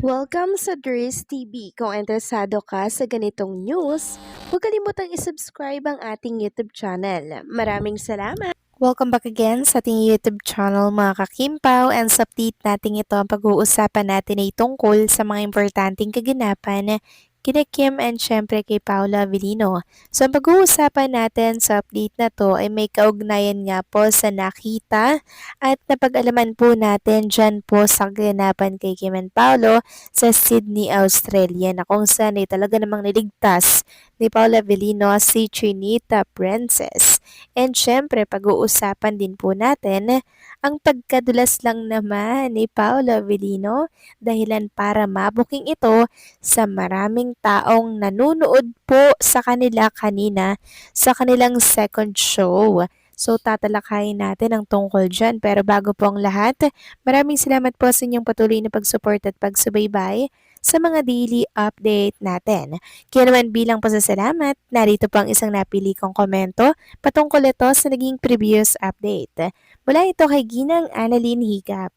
Welcome sa Dries TV. Kung interesado ka sa ganitong news, huwag kalimutang isubscribe ang ating YouTube channel. Maraming salamat! Welcome back again sa ating YouTube channel mga kakimpaw, and sa update natin ito ang pag-uusapan natin ay tungkol sa mga importanteng kaganapan kina Kim and syempre kay Paula Avellino. So ang pag-uusapan natin sa update na to ay may kaugnayan nga po sa nakita at napag-alaman po natin dyan po sa kaganapan kay Kim and Paolo sa Sydney, Australia, na kung saan ay talaga namang niligtas ni Paula Avellino si Chinita Princess. And syempre, pag-uusapan din po natin ang pagkadulas lang naman ni Paula Avellino dahilan para mabuking ito sa maraming taong nanunood po sa kanila kanina sa kanilang second show. So tatalakayin natin ang tungkol dyan. Pero bago po ang lahat, maraming salamat po sa inyong patuloy na pag-support at pagsubaybay sa mga daily update natin. Kaya naman bilang pasasalamat, narito po ang isang napili kong komento patungkol ito sa naging previous update. Mula ito kay Ginang Annalyn Higap.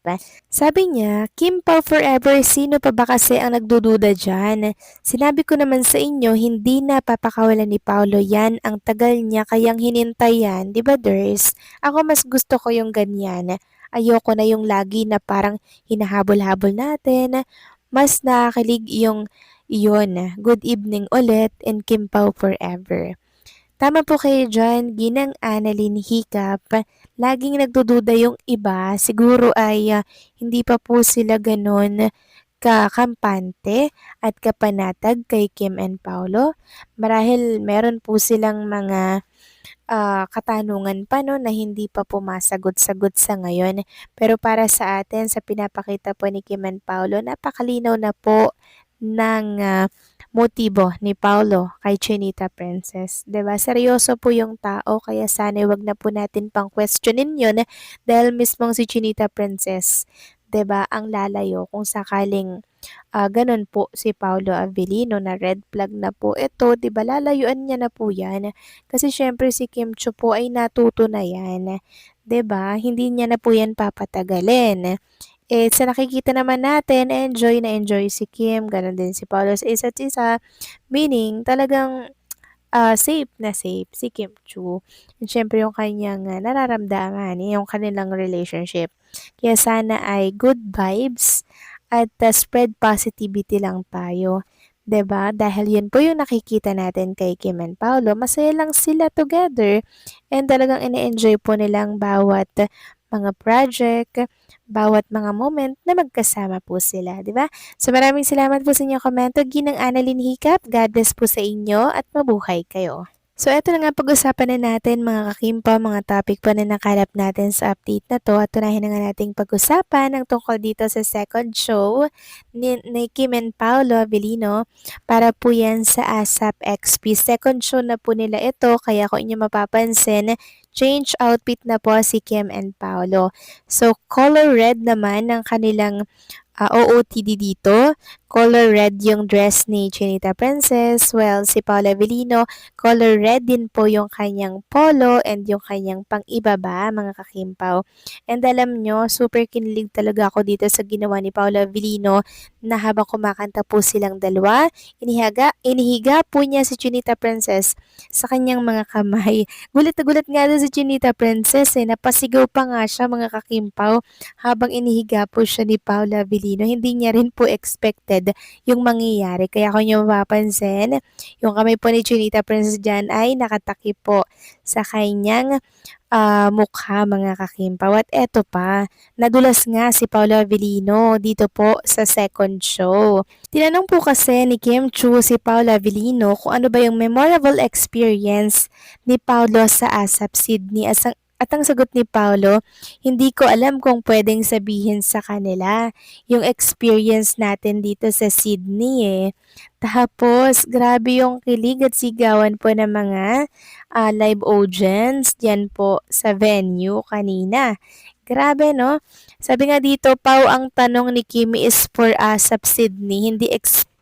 Sabi niya, Kim Pao forever, sino pa ba kasi ang nagdududa dyan? Sinabi ko naman sa inyo, hindi na papakawalan ni Paolo yan, ang tagal niya kayang hinintay yan, di ba Ders? Ako mas gusto ko yung ganyan. Ayoko na yung lagi na parang hinahabol-habol natin. Mas nakakilig yung iyon. Good evening ulit and Kim Pao forever. Tama po kayo dyan, Ginang Annalyn Hiccup. Laging nagdududa yung iba. Siguro ay hindi pa po sila ganun kakampante at kapanatag kay Kim and Paolo. Marahil meron po silang mga katanungan pa no, na hindi pa pumasagot-sagot sa ngayon. Pero para sa atin, sa pinapakita po ni Kim and Paolo, napakalinaw na po ng motibo ni Paolo kay Chinita Princess. 'Di ba? Seryoso po yung tao, kaya sana wag na po natin pang questionin yun dahil mismong si Chinita Princess, 'di ba, ang lalayo kung sakaling ganun po si Paolo Avellino na red flag na po ito, 'di ba? Lalayuan niya na po 'yan. Kasi syempre si Kim Chiu po ay natuto na 'yan. 'Di ba? Hindi niya na po 'yan papatagalin. Sa nakikita naman natin, enjoy si Kim, gano'n din si Paolo sa isa't isa. Meaning, talagang safe na safe si Kim Chiu. And syempre yung kanyang nararamdaman, yung kanilang relationship. Kaya sana ay good vibes at spread positivity lang tayo. 'Di ba? Dahil yun po yung nakikita natin kay Kim and Paolo, masaya lang sila together and talagang ine-enjoy po nilang bawat mga project, bawat mga moment na magkasama po sila, 'di ba? So maraming salamat po sa inyong komento, Ginang Annalyn Hiccup. God bless po sa inyo at mabuhay kayo. So eto na nga, pag-usapan na natin mga kakimpa, mga topic pa na nakalap natin sa update na to, at tunahin na nga nating pag-usapan ang tungkol dito sa second show ni Kim and Paolo Avellino para po yan sa ASAP XP. Second show na po nila ito, kaya kung inyo mapapansin, change outfit na po si Kim and Paolo. So color red naman ng kanilang OOTD dito. Color red yung dress ni Chinita Princess. Well, si Paula Avellino, color red din po yung kanyang polo and yung kanyang pang-ibaba, mga kakimpaw. And alam nyo, super kinilig talaga ako dito sa ginawa ni Paula Avellino na habang kumakanta po silang dalawa, inihiga po niya si Chinita Princess sa kanyang mga kamay. Gulat na gulat nga doon si Chinita Princess napasigaw pa nga siya, mga kakimpaw, habang inihiga po siya ni Paula Avellino. Hindi niya rin po expected yung mangyayari. Kaya kung nyo mapapansin, yung kamay po ni Chinita Princess dyan ay nakatakip po sa kanyang mukha, mga kakimpaw. At eto pa, nadulas nga si Paolo Avellino dito po sa second show. Tinanong po kasi ni Kim Chiu si Paolo Avellino kung ano ba yung memorable experience ni Paolo sa ASAP Sydney. At ang sagot ni Paolo, hindi ko alam kung pwedeng sabihin sa kanila yung experience natin dito sa Sydney Tapos, grabe yung kilig at sigawan po ng mga live audience diyan po sa venue kanina. Grabe no? Sabi nga dito, Pau, ang tanong ni Kimi is for ASAP Sydney, hindi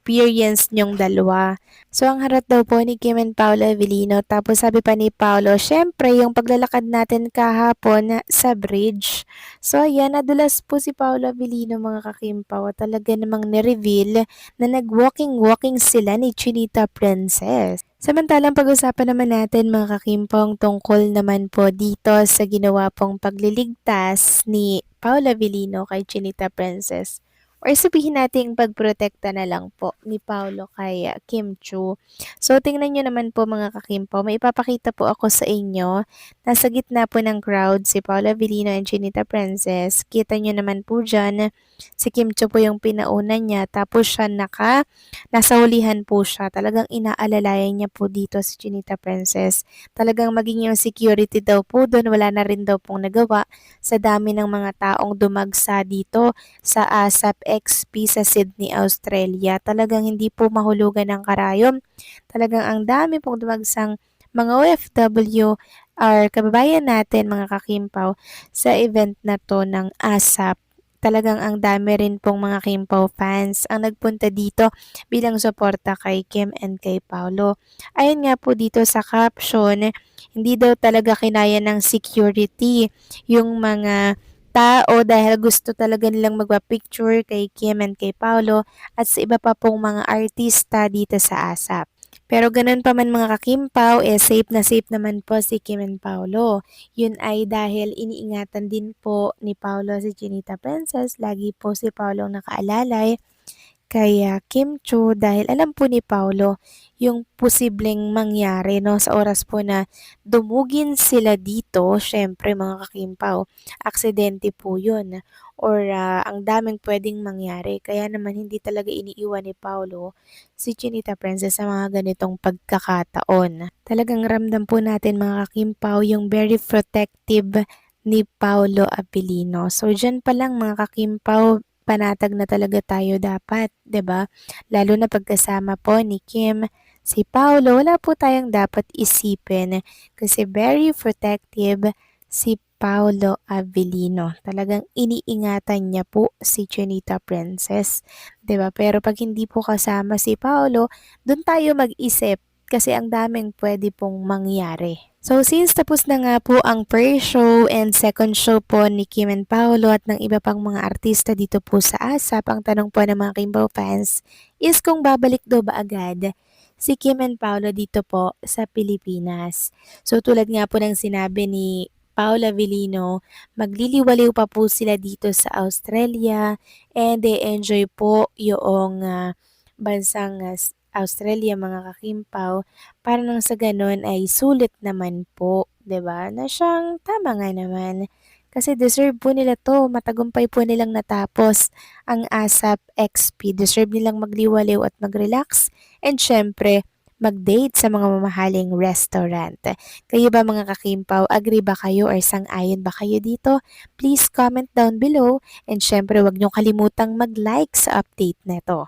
experience nyong dalawa. So, ang harot daw po ni Kim and Paolo Avellino. Tapos sabi pa ni Paolo, syempre, yung paglalakad natin kahapon sa bridge. So, ayan, nadulas po si Paolo Avellino mga kakimpaw. Talaga namang nireveal na nag-walking-walking sila ni Chinita Princess. Samantalang pag-usapan naman natin mga kakimpong tungkol naman po dito sa ginawa pong pagliligtas ni Paolo Avellino kay Chinita Princess. Or sabihin natin pagprotekta na lang po ni Paolo kay Kim Chu. So tingnan nyo naman po mga kakimpaw, may ipapakita po ako sa inyo. Nasa gitna po ng crowd si Paolo Avellino and Chinita Princess. Kita nyo naman po dyan, si Kim Chu po yung pinauna niya. Tapos siya nasa hulihan po siya. Talagang inaalalayan niya po dito si Chinita Princess. Talagang maging yung security daw po doon, wala na rin daw pong nagawa sa dami ng mga taong dumagsa dito sa ASAP XP sa Sydney, Australia. Talagang hindi po mahulugan ng karayom. Talagang ang dami pong dumagsang mga OFW or kababayan natin mga kakimpaw sa event na to ng ASAP. Talagang ang dami rin pong mga Kimpaw fans ang nagpunta dito bilang suporta kay Kim and kay Paolo. Ayon nga po dito sa caption, hindi daw talaga kinaya ng security yung mga tao dahil gusto talaga nilang magpa-picture kay Kim and kay Paolo at sa iba pa pong mga artista dito sa ASAP. Pero ganun pa man mga kakimpaw, safe na safe naman po si Kim and Paolo. Yun ay dahil iniingatan din po ni Paolo si Chinita Princess. Lagi po si Paolo ang nakaalalay kay Kim Chu dahil alam po ni Paolo yung posibleng mangyari no sa oras po na dumugin sila dito. Syempre mga kakimpaw, aksidente po yun or ang daming pwedeng mangyari. Kaya naman hindi talaga iniiwan ni Paolo si Chinita Princess sa mga ganitong pagkakataon. Talagang ramdam po natin mga kakimpaw yung very protective ni Paolo Avellino. So dyan pa lang mga kakimpaw, panatag na talaga tayo dapat, 'di ba? Lalo na pagkasama po ni Kim, si Paolo, wala po tayong dapat isipin kasi very protective si Paolo Avellino. Talagang iniingatan niya po si Chinita Princess, 'di ba? Pero pag hindi po kasama si Paolo, doon tayo mag-isip kasi ang daming pwede pong mangyari. So since tapos na nga po ang first show and second show po ni Kim and Paolo at ng iba pang mga artista dito po sa ASAP, ang tanong po ng mga Kimbo fans is kung babalik daw ba agad si Kim and Paolo dito po sa Pilipinas. So tulad nga po ng sinabi ni Paolo Avellino, magliliwaliw pa po sila dito sa Australia and they enjoy po yung bansang Australia mga kakimpaw para nang sa ganun ay sulit naman po, 'di ba? Na siyang tama nga naman. Kasi deserve po nila to, matagumpay po nilang natapos ang ASAP XP. Deserve nilang magliwaliw at mag-relax and syempre mag-date sa mga mamahaling restaurant. Kayo ba mga kakimpaw, agree ba kayo or sang-ayon ba kayo dito? Please comment down below and syempre wag niyong kalimutang mag-like sa update na to.